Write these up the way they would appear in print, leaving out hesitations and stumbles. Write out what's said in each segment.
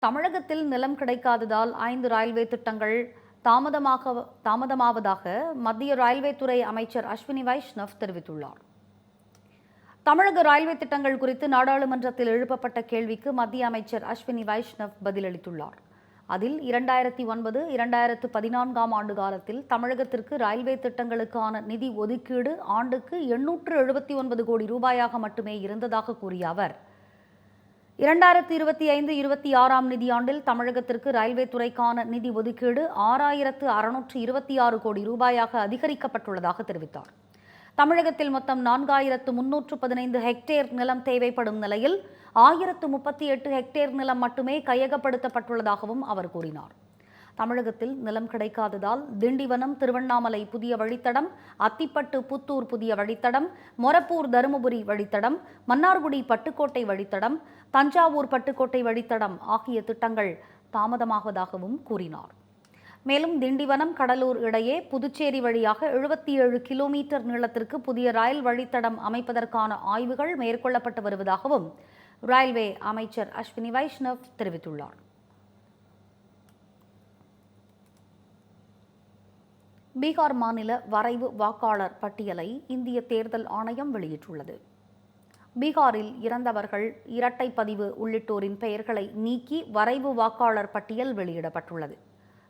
தமிழகத்தில் நிலம் கிடைக்காததால் 5 ரயில்வே திட்டங்கள் தாமதமாவதாக மத்திய ரயில்வே துறை அமைச்சர் அஸ்வினி வைஷ்ணவ் தெரிவித்துள்ளார். தமிழக ரயில்வே திட்டங்கள் குறித்து நாடாளுமன்றத்தில் எழுப்பப்பட்ட கேள்விக்கு மத்திய அமைச்சர் அஸ்வினி வைஷ்ணவ் பதிலளித்துள்ளார். அதில் 2009-2014 ஆண்டு காலத்தில் தமிழகத்திற்கு ரயில்வே திட்டங்களுக்கான நிதி ஒதுக்கீடு ஆண்டுக்கு 879 கோடி ரூபாயாக மட்டுமே இருந்ததாக கூறிய அவர், 2025-26 நிதியாண்டில் தமிழகத்திற்கு ரயில்வே துறைக்கான நிதி ஒதுக்கீடு 6626 கோடி ரூபாயாக அதிகரிக்கப்பட்டுள்ளதாக தெரிவித்தார். தமிழகத்தில் மொத்தம் 4315 ஹெக்டேர் நிலம் தேவைப்படும் நிலையில் 1038 ஹெக்டேர் நிலம் மட்டுமே கையகப்படுத்தப்பட்டுள்ளதாகவும் அவர் கூறினார். தமிழகத்தில் நிலம் கிடைக்காததால் திண்டிவனம் திருவண்ணாமலை புதிய வழித்தடம், அத்திப்பட்டு புத்தூர் புதிய வழித்தடம், மொரப்பூர் தருமபுரி வழித்தடம், மன்னார்குடி பட்டுக்கோட்டை வழித்தடம், தஞ்சாவூர் பட்டுக்கோட்டை வழித்தடம் ஆகிய திட்டங்கள் தாமதமாவதாகவும் கூறினார். மேலும் திண்டிவனம் கடலூர் இடையே புதுச்சேரி வழியாக 77 கிலோமீட்டர் நீளத்திற்கு புதிய ரயில் வழித்தடம் அமைப்பதற்கான ஆய்வுகள் மேற்கொள்ளப்பட்டு வருவதாகவும் ரயில்வே அமைச்சர் அஸ்வினி வைஷ்ணவ் தெரிவித்துள்ளார். பீகார் மாநில வரைவு வாக்காளர் பட்டியலை இந்திய தேர்தல் ஆணையம் வெளியிட்டுள்ளது. பீகாரில் இறந்தவர்கள், இரட்டை பதிவு உள்ளிட்டோரின் பெயர்களை நீக்கி வரைவு வாக்காளர் பட்டியல் வெளியிடப்பட்டுள்ளது.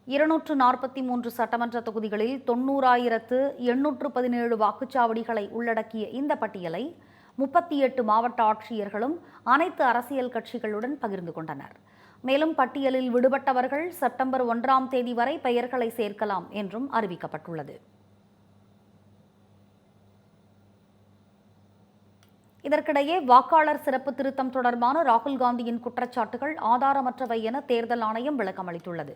243 சட்டமன்ற தொகுதிகளில் 90,817 வாக்குச்சாவடிகளை உள்ளடக்கிய இந்த பட்டியலை 38 மாவட்ட ஆட்சியர்களும் அனைத்து அரசியல் கட்சிகளுடன் பகிர்ந்து கொண்டனர். மேலும் பட்டியலில் விடுபட்டவர்கள் செப்டம்பர் 1ஆம் தேதி வரை பெயர்களை சேர்க்கலாம் என்றும் அறிவிக்கப்பட்டுள்ளது. இதற்கிடையே வாக்காளர் சிறப்பு திருத்தம் தொடர்பான ராகுல் காந்தியின் குற்றச்சாட்டுகள் ஆதாரமற்றவை என தேர்தல் ஆணையம் விளக்கம் அளித்துள்ளது.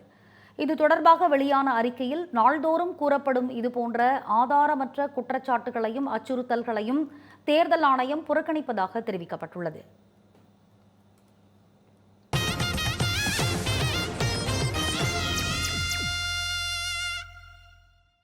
இது தொடர்பாக வெளியான அறிக்கையில், நாள்தோறும் கூறப்படும் இதுபோன்ற ஆதாரமற்ற குற்றச்சாட்டுகளையும் அச்சுறுத்தல்களையும் தேர்தல் ஆணையம் புறக்கணிப்பதாக தெரிவிக்கப்பட்டுள்ளது.